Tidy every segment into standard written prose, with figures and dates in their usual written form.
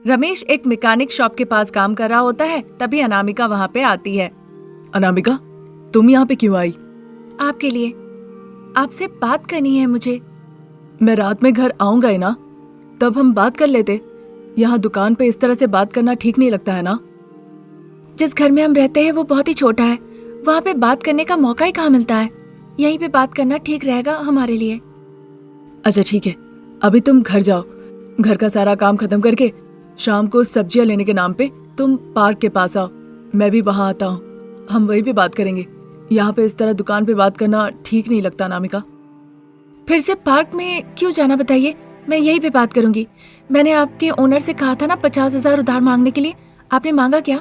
रमेश एक mechanic shop के पास काम कर रहा होता है, तभी अनामिका वहाँ पे आती है। अनामिका, तुम यहाँ पे क्यों आई? आपके लिए, आपसे बात करनी है मुझे। मैं रात में घर आऊंगा ही ना, तब हम बात कर लेते। यहाँ दुकान पे इस तरह से बात करना ठीक नहीं लगता है ना। जिस घर में हम रहते हैं वो बहुत ही छोटा है, वहाँ पे बात करने का मौका ही कहाँ मिलता है। यहीं पे बात करना ठीक रहेगा हमारे लिए। अच्छा ठीक है, अभी तुम घर जाओ। घर का सारा काम खत्म करके शाम को सब्जियां लेने के नाम पे तुम पार्क के पास आओ। मैं भी वहाँ आता हूँ, हम वहीं पे बात करेंगे। यहाँ पे इस तरह दुकान पे बात करना ठीक नहीं लगता अनामिका। फिर से पार्क में क्यों जाना बताइए, मैं यहीं पे बात करूंगी। मैंने आपके ओनर से कहा था ना 50,000 उधार मांगने के लिए, आपने मांगा क्या?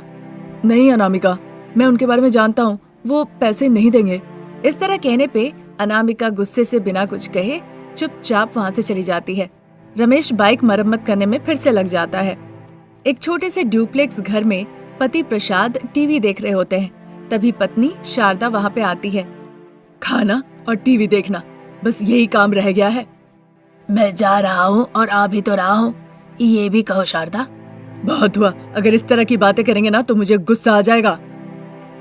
नहीं अनामिका, मैं उनके बारे में जानता हूँ, वो पैसे नहीं देंगे। इस तरह कहने पे अनामिका गुस्से से बिना कुछ कहे चुपचाप वहाँ से चली जाती है। रमेश बाइक मरम्मत करने में फिर से लग जाता है। एक छोटे से ड्यूप्लेक्स घर में पति प्रसाद टीवी देख रहे होते हैं। तभी पत्नी शारदा वहाँ पे आती है। खाना और टीवी देखना, बस यही काम रह गया है। मैं जा रहा हूँ और आ भी तो रहा हूँ, ये भी कहो शारदा। बहुत हुआ, अगर इस तरह की बातें करेंगे ना तो मुझे गुस्सा आ जाएगा।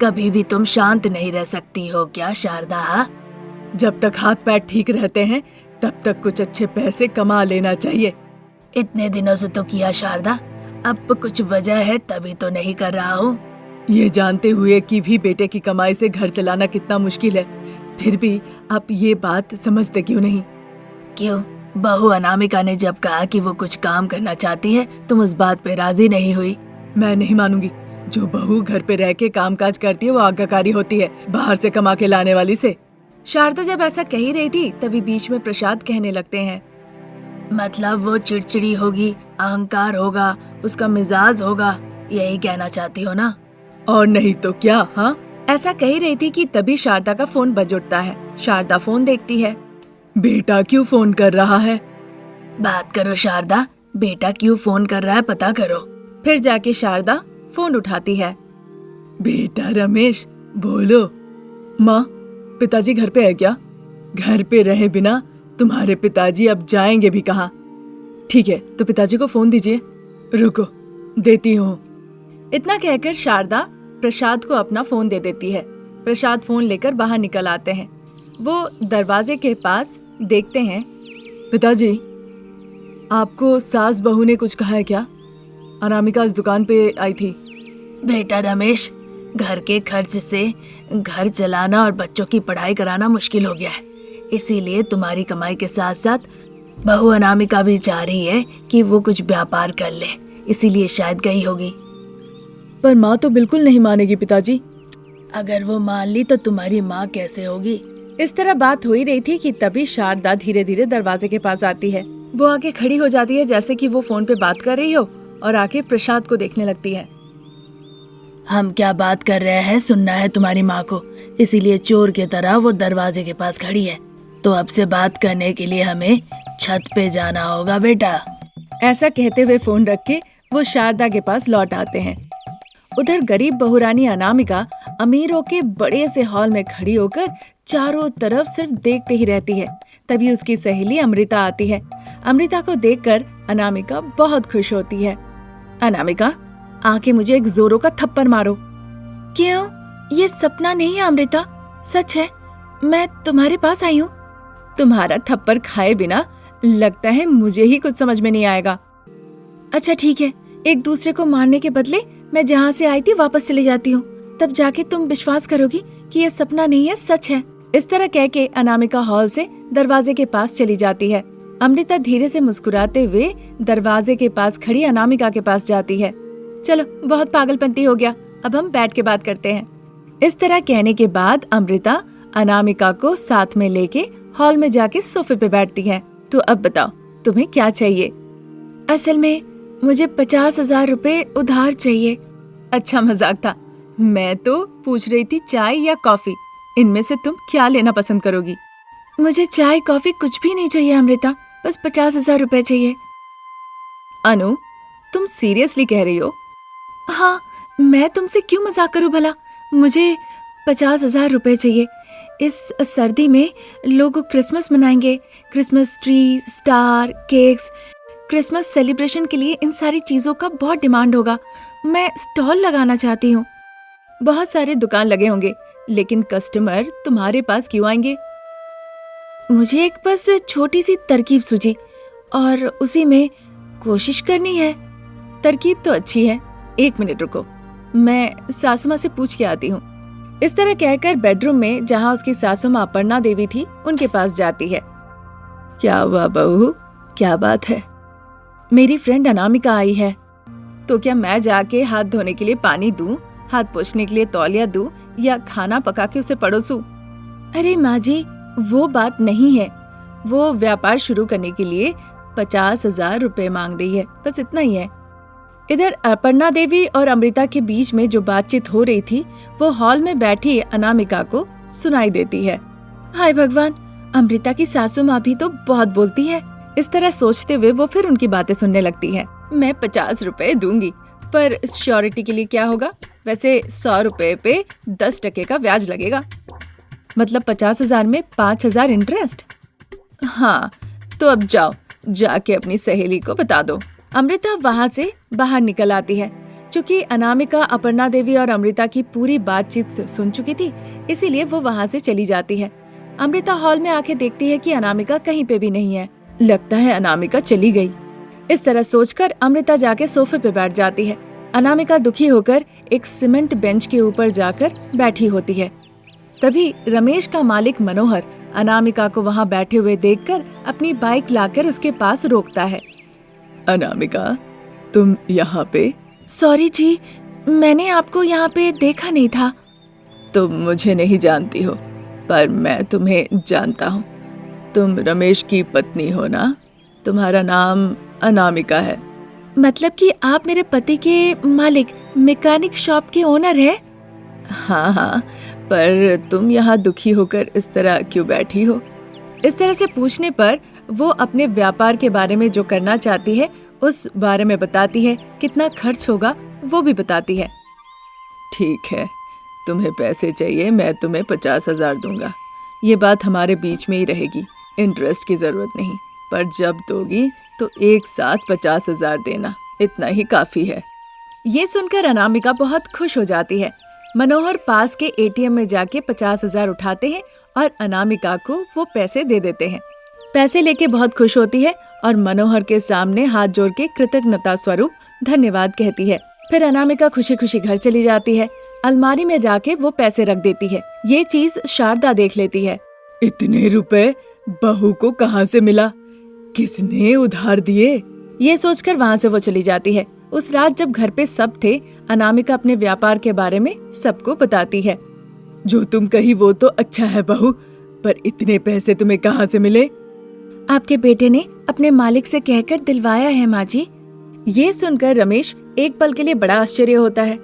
कभी भी तुम शांत नहीं रह सकती हो क्या शारदा? जब तक हाथ पैर ठीक रहते हैं तब तक कुछ अच्छे पैसे कमा लेना चाहिए। इतने दिनों से तो किया शारदा, अब कुछ वजह है तभी तो नहीं कर रहा हूँ। ये जानते हुए कि भी बेटे की कमाई से घर चलाना कितना मुश्किल है, फिर भी आप ये बात समझते क्यों नहीं? क्यों, बहू अनामिका ने जब कहा कि वो कुछ काम करना चाहती है तुम उस बात पे राजी नहीं हुई? मैं नहीं मानूंगी। जो बहू घर पे रह के कामकाज करती है वो आज्ञाकारी होती है, बाहर से कमा के लाने वाली से। शारदा जब ऐसा कह ही रही थी तभी बीच में प्रसाद कहने लगते हैं। मतलब वो चिड़चिड़ी होगी, अहंकार होगा, उसका मिजाज होगा, यही कहना चाहती हो ना? और नहीं तो क्या। हाँ, ऐसा कह ही रही थी कि तभी शारदा का फोन बज उठता है। शारदा फोन देखती है। बेटा क्यों फोन कर रहा है? बात करो शारदा, बेटा क्यों फोन कर रहा है पता करो। फिर जाके शारदा फोन उठाती है। बेटा रमेश बोलो। माँ, पिताजी घर पे है क्या? घर पे रहे बिना तुम्हारे पिताजी अब जाएंगे भी कहाँ? ठीक है, तो पिताजी को फोन दीजिए। रुको, देती हूँ। इतना कहकर शारदा प्रसाद को अपना फोन दे देती है। प्रसाद फोन लेकर बाहर निकल आते हैं। वो दरवाजे के पास देखते हैं। पिताजी, आपको सास बहू ने कुछ कहा है क्या? अनामिका इस दुकान पे आई थी। बेटा रमेश, घर के खर्च से घर चलाना और बच्चों की पढ़ाई कराना मुश्किल हो गया है, इसीलिए तुम्हारी कमाई के साथ साथ बहू अनामिका भी चाह रही है कि वो कुछ व्यापार कर ले, इसीलिए शायद गई होगी। पर माँ तो बिल्कुल नहीं मानेगी पिताजी। अगर वो मान ली तो तुम्हारी माँ कैसे होगी? इस तरह बात हो ही रही थी कि तभी शारदा धीरे धीरे दरवाजे के पास आती है। वो आके खड़ी हो जाती है जैसे कि वो फोन पे बात कर रही हो, और आके प्रसाद को देखने लगती है। हम क्या बात कर रहे हैं सुनना है तुम्हारी माँ को, इसीलिए चोर की तरह वो दरवाजे के पास खड़ी है। तो अब से बात करने के लिए हमें छत पे जाना होगा बेटा। ऐसा कहते हुए फोन रख के वो शारदा के पास लौट आते हैं। उधर गरीब बहुरानी अनामिका अमीरों के बड़े से हॉल में खड़ी होकर चारों तरफ सिर्फ देखते ही रहती है। तभी उसकी सहेली अमृता आती है। अमृता को देखकर अनामिका बहुत खुश होती है। अनामिका, आके मुझे एक जोरों का थप्पड़ मारो। क्यों, ये सपना नहीं है अमृता, सच है। मैं तुम्हारे पास आई हूँ। तुम्हारा थप्पड़ खाए बिना लगता है मुझे ही कुछ समझ में नहीं आएगा। अच्छा ठीक है, एक दूसरे को मारने के बदले मैं जहाँ से आई थी वापस चली जाती हूँ, तब जाके तुम विश्वास करोगी कि ये सपना नहीं है, सच है। इस तरह कह के अनामिका हॉल से दरवाजे के पास चली जाती है। अमृता धीरे से मुस्कुराते हुए दरवाजे के पास खड़ी अनामिका के पास जाती है। चलो, बहुत पागलपंती हो गया, अब हम बैठ के बात करते हैं। इस तरह कहने के बाद अमृता अनामिका को साथ में लेके हॉल में जाके सोफे पे बैठती है। तो अब बताओ, तुम्हें क्या चाहिए? असल में मुझे 50,000 रुपए उधार चाहिए। अच्छा मजाक था, मैं तो पूछ रही थी चाय या कॉफी, इनमें से तुम क्या लेना पसंद करोगी? मुझे चाय कॉफी कुछ भी नहीं चाहिए अमृता, बस 50,000 रुपए चाहिए। अनु, तुम सीरियसली कह रही हो? हाँ, मैं तुमसे क्यों मजाक करूं भला। मुझे 50,000 रुपए चाहिए। इस सर्दी में लोग क्रिसमस मनाएंगे, Christmas tree, star, cakes, Christmas celebration के लिए इन सारी चीजों का बहुत डिमांड होगा। मैं स्टॉल लगाना चाहती हूँ। बहुत सारे दुकान लगे होंगे, लेकिन कस्टमर तुम्हारे पास क्यों आएंगे? मुझे एक बस छोटी सी तरकीब सूझी और उसी में कोशिश करनी है। तरकीब तो अच्छी है, 1 मिनट रुको, मैं सासू माँ से पूछ के आती हूँ। इस तरह कहकर बेडरूम में जहाँ उसकी सासू माँ अपर्णा देवी थी उनके पास जाती है। क्या हुआ बहू, क्या बात है? मेरी फ्रेंड अनामिका आई है, तो क्या मैं जाके हाथ धोने के लिए पानी दूं, हाथ पोंछने के लिए तौलिया दूं या खाना पका के उसे परोसूं? अरे माँ जी, वो बात नहीं है। वो व्यापार शुरू करने के लिए 50,000 रुपए मांग रही है, बस इतना ही है। इधर अपर्णा देवी और अमृता के बीच में जो बातचीत हो रही थी वो हॉल में बैठी अनामिका को सुनाई देती है। हाय भगवान, अमृता की सासू माँ भी तो बहुत बोलती है। इस तरह सोचते हुए वो फिर उनकी बातें सुनने लगती है। मैं 50 रुपए दूंगी, पर श्योरिटी के लिए क्या होगा? वैसे 100 रुपए पे 10% का ब्याज लगेगा, मतलब 50,000 में 5,000 इंटरेस्ट। हाँ, तो अब जाओ, जाके अपनी सहेली को बता दो। अमृता वहाँ से बाहर निकल आती है। चूंकि अनामिका अपर्णा देवी और अमृता की पूरी बातचीत सुन चुकी थी, इसीलिए वो वहाँ से चली जाती है। अमृता हॉल में आके देखती है कि अनामिका कहीं पे भी नहीं है। लगता है अनामिका चली गई। इस तरह सोचकर अमृता जाके सोफे पे बैठ जाती है। अनामिका दुखी होकर एक सीमेंट बेंच के ऊपर जाकर बैठी होती है। तभी रमेश का मालिक मनोहर अनामिका को वहाँ बैठे हुए देखकर अपनी बाइक लाकर उसके पास रोकता है। अनामिका, तुम यहाँ पे? सॉरी जी, मैंने आपको यहाँ पे देखा नहीं था। तुम मुझे नहीं जानती हो, पर मैं तुम्हें जानता हूँ। तुम रमेश की पत्नी हो ना? तुम्हारा नाम अनामिका है। मतलब कि आप मेरे पति के मालिक, मैकेनिक शॉप के ओनर हैं? हाँ हाँ, पर तुम यहाँ दुखी होकर इस तरह क्यों बैठी हो? इस तरह से पूछने पर वो अपने व्यापार के बारे में जो करना चाहती है उस बारे में बताती है। कितना खर्च होगा वो भी बताती है। ठीक है, तुम्हें पैसे चाहिए, मैं तुम्हें 50,000 दूंगा। ये बात हमारे बीच में ही रहेगी, इंटरेस्ट की जरूरत नहीं। पर जब दोगी तो एक साथ 50,000 देना, इतना ही काफी है। ये सुनकर अनामिका बहुत खुश हो जाती है। मनोहर पास के एटीएम में जाके 50,000 उठाते हैं और अनामिका को वो पैसे दे देते हैं। पैसे लेके बहुत खुश होती है और मनोहर के सामने हाथ जोड़ के कृतज्ञता स्वरूप धन्यवाद कहती है। फिर अनामिका खुशी खुशी घर चली जाती है। अलमारी में जाके वो पैसे रख देती है। ये चीज शारदा देख लेती है। इतने रुपए बहू को कहाँ से मिला? किसने उधार दिए? ये सोचकर वहाँ से वो चली जाती है। उस रात जब घर पे सब थे, अनामिका अपने व्यापार के बारे में सबको बताती है। जो तुम कही वो तो अच्छा है बहू, पर इतने पैसे तुम्हें कहाँ से मिले? आपके बेटे ने अपने मालिक से कहकर दिलवाया है माँ जी। ये सुनकर रमेश एक पल के लिए बड़ा आश्चर्य होता है।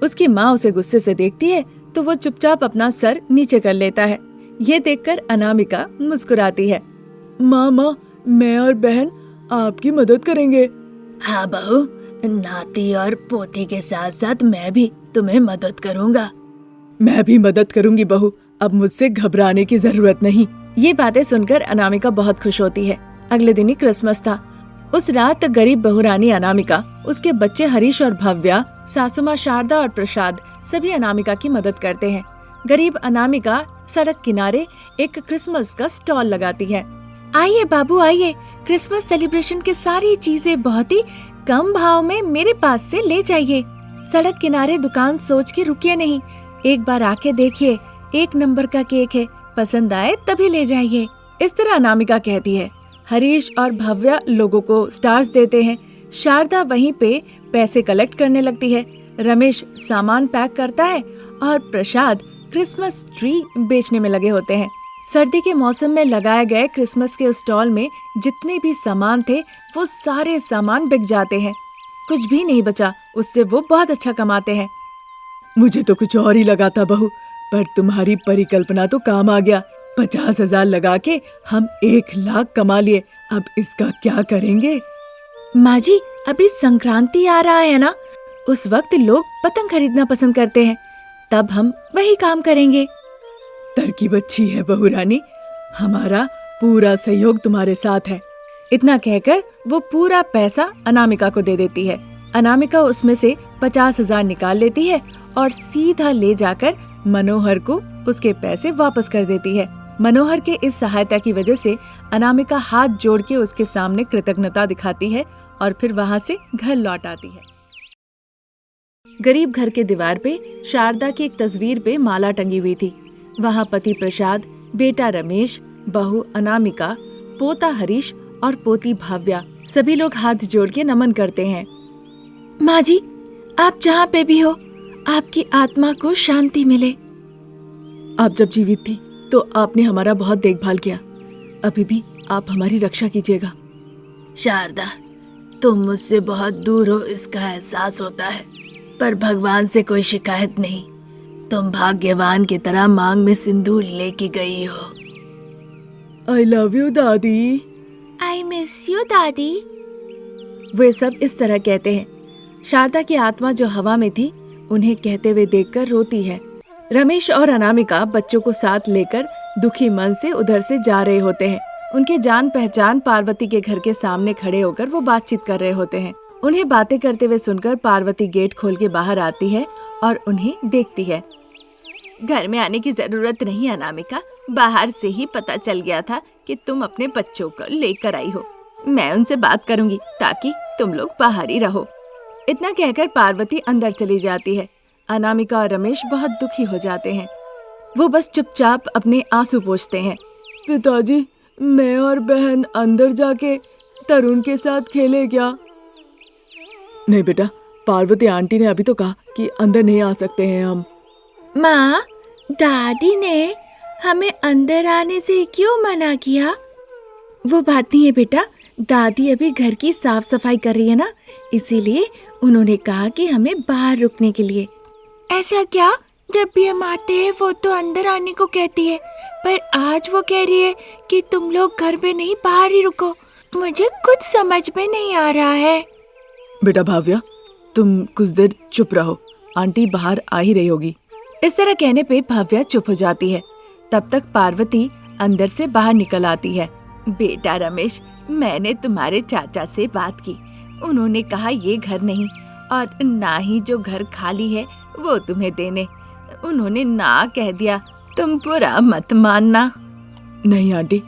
उसकी माँ उसे गुस्से से देखती है तो वो चुपचाप अपना सर नीचे कर लेता है। ये देखकर अनामिका मुस्कुराती है। माँ, मैं और बहन आपकी मदद करेंगे। हाँ बहू, नाती और पोती के साथ साथ मैं भी तुम्हें मदद करूँगा। मैं भी मदद करूँगी बहू, अब मुझसे घबराने की जरूरत नहीं। ये बातें सुनकर अनामिका बहुत खुश होती है। अगले दिन ही क्रिसमस था। उस रात गरीब बहुरानी अनामिका, उसके बच्चे हरीश और भव्या, सासू माँ शारदा और प्रसाद सभी अनामिका की मदद करते हैं। गरीब अनामिका सड़क किनारे एक क्रिसमस का स्टॉल लगाती है। आइए बाबू आइए, क्रिसमस सेलिब्रेशन की सारी चीजें बहुत ही कम भाव में मेरे पास से ले जाइए। सड़क किनारे दुकान सोच के रुकिए नहीं, एक बार आके देखिए, 1 नंबर का केक है, पसंद आए तभी ले जाइए। इस तरह अनामिका कहती है। हरीश और भव्या लोगों को स्टार्स देते हैं। शारदा वहीं पे पैसे कलेक्ट करने लगती है। रमेश सामान पैक करता है और प्रसाद क्रिसमस ट्री बेचने में लगे होते हैं। सर्दी के मौसम में लगाए गए क्रिसमस के स्टॉल में जितने भी सामान थे वो सारे सामान बिक जाते हैं। कुछ भी नहीं बचा, उससे वो बहुत अच्छा कमाते हैं। मुझे तो कुछ और ही लगा था बहू, पर तुम्हारी परिकल्पना तो काम आ गया। 50,000 लगा के हम 1 लाख कमा लिए। अब इसका क्या करेंगे? माँ जी, अभी संक्रांति आ रहा है ना, उस वक्त लोग पतंग खरीदना पसंद करते हैं, तब हम वही काम करेंगे। तरकीब अच्छी है बहू रानी, हमारा पूरा सहयोग तुम्हारे साथ है। इतना कहकर वो पूरा पैसा अनामिका को दे देती है। अनामिका उसमें से 50,000 निकाल लेती है और सीधा ले जाकर मनोहर को उसके पैसे वापस कर देती है। मनोहर के इस सहायता की वजह से अनामिका हाथ जोड़ के उसके सामने कृतज्ञता दिखाती है और फिर वहाँ से घर लौट आती है। गरीब घर के दीवार पे शारदा की एक तस्वीर पे माला टंगी हुई थी। वहाँ पति प्रसाद, बेटा रमेश, बहू अनामिका, पोता हरीश और पोती भाव्या सभी लोग हाथ जोड़ के नमन करते हैं। माँ जी, आप जहाँ पे भी हो, आपकी आत्मा को शांति मिले। आप जब जीवित थी तो आपने हमारा बहुत देखभाल किया, अभी भी आप हमारी रक्षा कीजिएगा। शारदा, तुम मुझसे बहुत दूर हो इसका एहसास होता है, पर भगवान से कोई शिकायत नहीं। तुम भाग्यवान की तरह मांग में सिंदूर लेके गई हो। आई लव यू दादी। आई मिस यू दादी। वे सब इस तरह कहते हैं। शारदा की आत्मा जो हवा में थी उन्हें कहते हुए देखकर रोती है। रमेश और अनामिका बच्चों को साथ लेकर दुखी मन से उधर से जा रहे होते हैं। उनके जान पहचान पार्वती के घर के सामने खड़े होकर वो बातचीत कर रहे होते हैं। उन्हें बातें करते हुए सुनकर पार्वती गेट खोल के बाहर आती है और उन्हें देखती है। घर में आने की जरूरत नहीं अनामिका, बाहर से ही पता चल गया था कि तुम अपने बच्चों को लेकर आई हो। मैं उनसे बात करूंगी ताकि तुम लोग बाहर ही रहो। इतना कहकर पार्वती अंदर चली जाती है। अनामिका और रमेश बहुत दुखी हो जाते हैं। वो बस चुपचाप अपने आंसू पोंछते हैं। पिताजी, मैं और बहन अंदर जाके तरुण के साथ खेले क्या? नहीं बेटा, पार्वती आंटी ने अभी तो कहा कि अंदर नहीं आ सकते हैं हम। माँ, दादी ने हमें अंदर आने से क्यों मना किया? वो बात नहीं है बेटा, दादी अभी घर की साफ सफाई कर रही है ना, इसीलिए उन्होंने कहा कि हमें बाहर रुकने के लिए। ऐसा क्या? जब भी हम आते हैं वो तो अंदर आने को कहती है, पर आज वो कह रही है कि तुम लोग घर पे नहीं बाहर ही रुको। मुझे कुछ समझ में नहीं आ रहा है। बेटा भाव्या, तुम कुछ देर चुप रहो, आंटी बाहर आ ही रही होगी। इस तरह कहने पे भाव्या चुप हो जाती है। तब तक पार्वती अंदर से बाहर निकल आती है। बेटा रमेश, मैंने तुम्हारे चाचा से बात की, उन्होंने कहा ये घर नहीं और ना ही जो घर खाली है वो तुम्हें देने। उन्होंने ना कह दिया, तुम बुरा मत मानना। नहीं आंटी,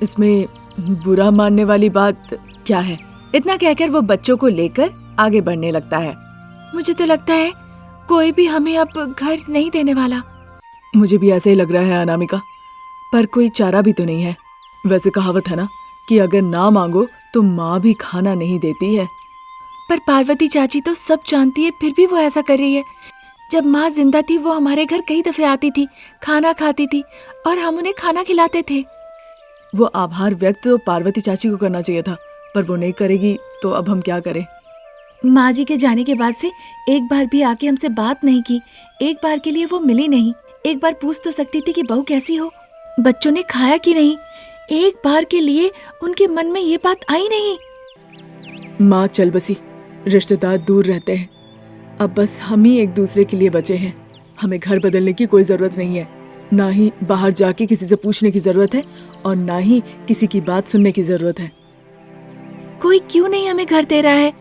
इसमें बुरा मानने वाली बात क्या है? इतना कहकर वो बच्चों को लेकर आगे बढ़ने लगता है। मुझे तो लगता है कोई भी हमें अब घर नहीं देने वाला। मुझे भी ऐसे ही लग रहा है अनामिका, पर कोई चारा भी तो नहीं है। वैसे कहावत है ना कि अगर ना मांगो तो माँ भी खाना नहीं देती है। पर पार्वती चाची तो सब जानती है, फिर भी वो ऐसा कर रही है। जब माँ जिंदा थी वो हमारे घर कई दफे आती थी, खाना खाती थी और हम उन्हें खाना खिलाते थे। वो आभार व्यक्त तो पार्वती चाची को करना चाहिए था, पर वो नहीं करेगी तो अब हम क्या करें? माँ जी के जाने के बाद से एक बार भी आके हमसे बात नहीं की। एक बार के लिए वो मिली नहीं। एक बार पूछ तो सकती थी कि बहू कैसी हो, बच्चों ने खाया कि नहीं। एक बार के लिए उनके मन में ये बात आई नहीं। माँ चल बसी, रिश्तेदार दूर रहते हैं, अब बस हम ही एक दूसरे के लिए बचे हैं। हमें घर बदलने की कोई जरूरत नहीं है, ना ही बाहर जाके किसी से पूछने की जरूरत है और ना ही किसी की बात सुनने की जरूरत है। कोई क्यों नहीं हमें घर दे रहा है?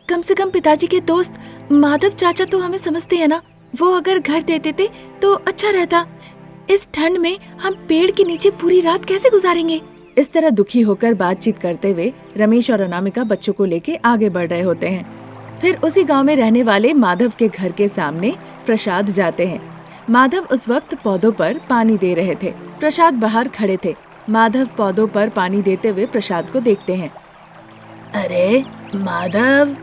कम से कम पिताजी के दोस्त माधव चाचा तो हमें समझते हैं ना, वो अगर घर दे देते तो अच्छा रहता। इस ठंड में हम पेड़ के नीचे पूरी रात कैसे गुजारेंगे? इस तरह दुखी होकर बातचीत करते हुए रमेश और अनामिका बच्चों को लेके आगे बढ़ रहे होते हैं। फिर उसी गांव में रहने वाले माधव के घर के सामने प्रसाद जाते हैं। माधव उस वक्त पौधों पर पानी दे रहे थे। प्रसाद बाहर खड़े थे। माधव पौधों पर पानी देते हुए प्रसाद को देखते हैं। अरे माधव!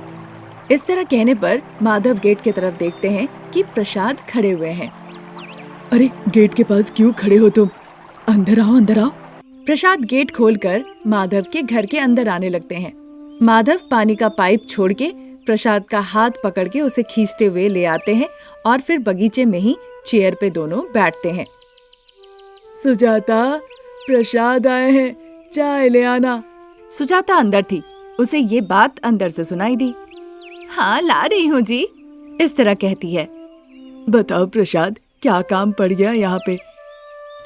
इस तरह कहने पर माधव गेट की तरफ देखते हैं कि प्रसाद खड़े हुए हैं। अरे गेट के पास क्यों खड़े हो तुम? अंदर आओ, अंदर आओ। प्रसाद गेट खोलकर माधव के घर के अंदर आने लगते हैं। माधव पानी का पाइप छोड़ के प्रसाद का हाथ पकड़ के उसे खींचते हुए ले आते हैं और फिर बगीचे में ही चेयर पे दोनों बैठते हैं। सुजाता, प्रसाद आए हैं, चाय ले आना। सुजाता अंदर थी, उसे ये बात अंदर से सुनाई दी। हाँ, ला रही हूँ जी, इस तरह कहती है। बताओ प्रसाद, क्या काम पड़ गया यहाँ पे?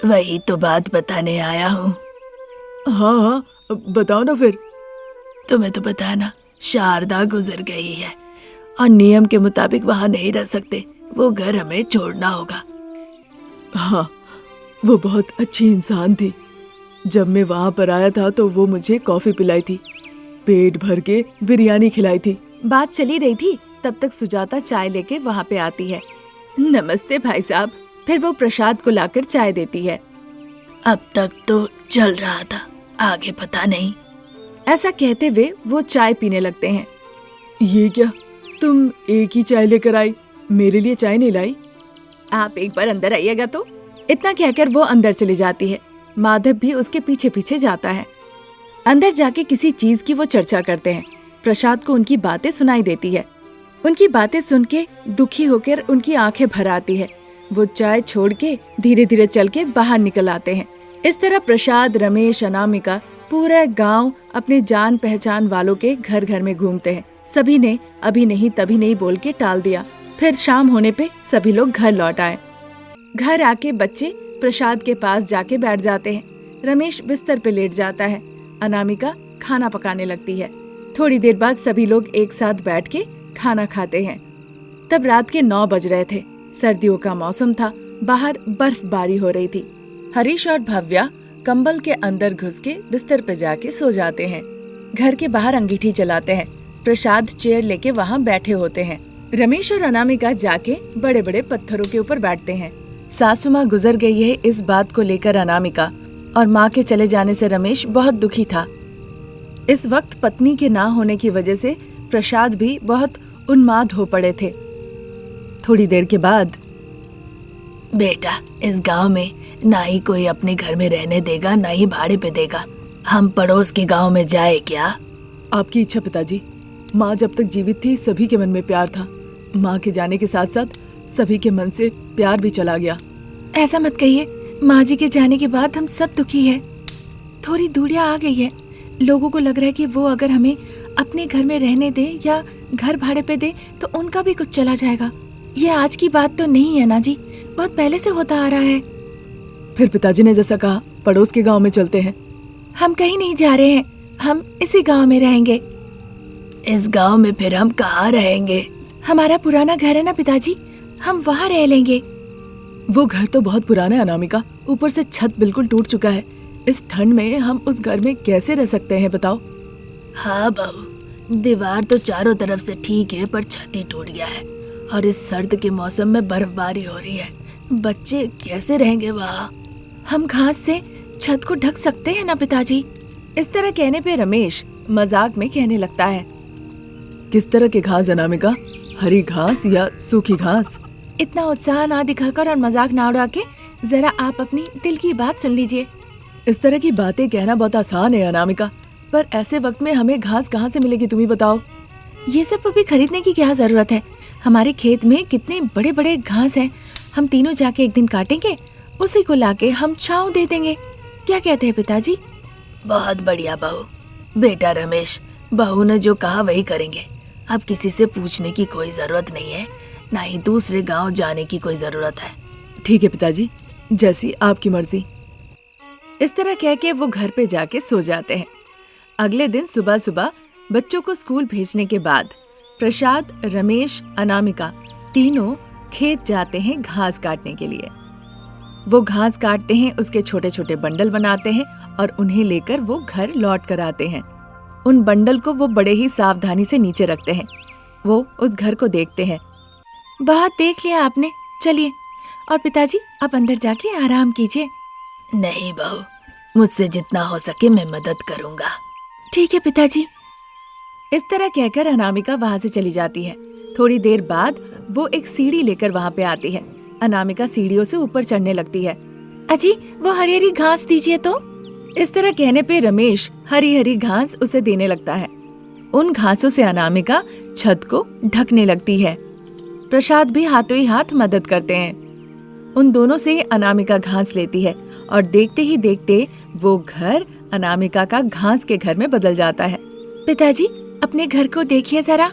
वही तो बात बताने आया हूँ। हाँ हाँ, बताओ ना फिर। तुम्हें तो पता है ना, शारदा गुजर गई है और नियम के मुताबिक वहाँ नहीं रह सकते। वो घर हमें छोड़ना होगा। हाँ, वो बहुत अच्छी इंसान थी। जब मैं वहाँ पर आया था तो वो मुझे कॉफी पिलाई थी, पेट भर के बिरयानी खिलाई थी। बात चली रही थी तब तक सुजाता चाय लेके वहाँ पे आती है। नमस्ते भाई साहब। फिर वो प्रसाद को लाकर चाय देती है। अब तक तो चल रहा था, आगे पता नहीं। ऐसा कहते हुए वो चाय पीने लगते हैं। ये क्या, तुम एक ही चाय लेकर आई, मेरे लिए चाय नहीं लाई? आप एक बार अंदर आइएगा तो। इतना कहकर वो अंदर चली जाती है। माधव भी उसके पीछे पीछे जाता है। अंदर जाके किसी चीज की वो चर्चा करते हैं। प्रसाद को उनकी बातें सुनाई देती है। उनकी बातें सुन के दुखी होकर उनकी आंखें भर आती है। वो चाय छोड़ के धीरे धीरे चल के बाहर निकल आते हैं। इस तरह प्रसाद, रमेश, अनामिका पूरा गांव अपने जान पहचान वालों के घर घर में घूमते हैं। सभी ने अभी नहीं तभी नहीं बोल के टाल दिया। फिर शाम होने पे सभी लोग घर लौट आए। घर आके बच्चे प्रसाद के पास जाके बैठ जाते हैं। रमेश बिस्तर पे लेट जाता है। अनामिका खाना पकाने लगती है। थोड़ी देर बाद सभी लोग एक साथ बैठ के खाना खाते हैं। तब रात के 9 बज रहे थे। सर्दियों का मौसम था। बाहर बर्फबारी हो रही थी। हरीश और भव्या कंबल के अंदर घुस के बिस्तर पे जाके सो जाते हैं। घर के बाहर अंगीठी जलाते हैं। प्रसाद चेयर लेके वहाँ बैठे होते हैं। रमेश और अनामिका जाके बड़े बड़े पत्थरों के ऊपर बैठते हैं। सासू माँ गुजर गई है, इस बात को लेकर अनामिका और माँ के चले जाने से रमेश बहुत दुखी था। इस वक्त पत्नी के ना होने की वजह से प्रसाद भी बहुत उन्माद हो पड़े थे। थोड़ी देर के बाद, बेटा, इस गांव में ना ही कोई अपने घर में रहने देगा, ना ही भाड़े पे देगा। हम पड़ोस के गांव में जाए क्या? आपकी इच्छा पिताजी। माँ जब तक जीवित थी सभी के मन में प्यार था। माँ के जाने के साथ साथ सभी के मन से प्यार भी चला गया। ऐसा मत कहिए। माँ जी के जाने के बाद हम सब दुखी है। थोड़ी दूरियां आ गई है। लोगों को लग रहा है कि वो अगर हमें अपने घर में रहने दे या घर भाड़े पे दे तो उनका भी कुछ चला जाएगा। ये आज की बात तो नहीं है ना जी, बहुत पहले से होता आ रहा है। फिर पिताजी ने जैसा कहा, पड़ोस के गांव में चलते हैं। हम कहीं नहीं जा रहे हैं, हम इसी गांव में रहेंगे। इस गांव में फिर हम कहाँ रहेंगे? हमारा पुराना घर है ना पिताजी, हम वहाँ रह लेंगे। वो घर तो बहुत पुराना है अनामिका, ऊपर से छत बिल्कुल टूट चुका है। इस ठंड में हम उस घर में कैसे रह सकते हैं बताओ? हाँ बहू, दीवार तो चारों तरफ से ठीक है, पर छत ही टूट गया है और इस सर्द के मौसम में बर्फबारी हो रही है। बच्चे कैसे रहेंगे वहाँ? हम घास से छत को ढक सकते हैं ना पिताजी। इस तरह कहने पे रमेश मजाक में कहने लगता है। किस तरह के घास अनामिका, हरी घास या सूखी घास? इतना उत्साह ना दिखाकर और मजाक ना उड़ा के जरा आप अपनी दिल की बात सुन लीजिए। इस तरह की बातें कहना बहुत आसान है अनामिका, पर ऐसे वक्त में हमें घास कहाँ से मिलेगी तुम ही बताओ। ये सब अभी खरीदने की क्या जरूरत है? हमारे खेत में कितने बड़े बड़े घास हैं। हम तीनों जाके एक दिन काटेंगे, उसी को लाके हम छांव दे देंगे। क्या कहते हैं पिताजी? बहुत बढ़िया बहू। बेटा रमेश, बहू ने जो कहा वही करेंगे। अब किसी से पूछने की कोई जरूरत नहीं है, ना ही दूसरे गांव जाने की कोई जरूरत है। ठीक है पिताजी, जैसी आपकी मर्जी। इस तरह कह के वो घर पे जाके सो जाते हैं। अगले दिन सुबह सुबह बच्चों को स्कूल भेजने के बाद प्रसाद, रमेश, अनामिका तीनों खेत जाते हैं घास काटने के लिए। वो घास काटते हैं, उसके छोटे छोटे बंडल बनाते हैं और उन्हें लेकर वो घर लौट कर आते हैं। उन बंडल को वो बड़े ही सावधानी से नीचे रखते हैं। वो उस घर को देखते हैं। बहुत देख लिया आपने, चलिए। और पिताजी आप अंदर जाके आराम कीजिए। नहीं बहू, मुझसे जितना हो सके मैं मदद करूंगा। ठीक है पिताजी। इस तरह कहकर अनामिका वहाँ से चली जाती है। थोड़ी देर बाद वो एक सीढ़ी लेकर वहाँ पे आती है। अनामिका सीढ़ियों से ऊपर चढ़ने लगती है। अजी वो हरी हरी घास दीजिए तो। इस तरह कहने पे रमेश हरी हरी घास उसे देने लगता है। उन घासों से अनामिका छत को ढकने लगती है। प्रसाद भी हाथों ही हाथ मदद करते हैं। उन दोनों से अनामिका घास लेती है और देखते ही देखते वो घर अनामिका का घास के घर में बदल जाता है। पिताजी अपने घर को देखिए जरा।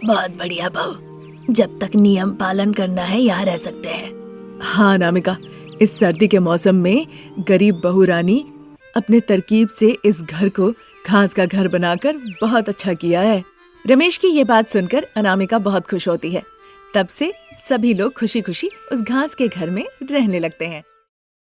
बहुत बढ़िया बहू, जब तक नियम पालन करना है यहाँ रह सकते हैं। हाँ अनामिका, इस सर्दी के मौसम में गरीब बहू रानी अपने तरकीब से इस घर को घास का घर बनाकर बहुत अच्छा किया है। रमेश की ये बात सुनकर अनामिका बहुत खुश होती है। तब से सभी लोग खुशी खुशी उस घास के घर में रहने लगते हैं।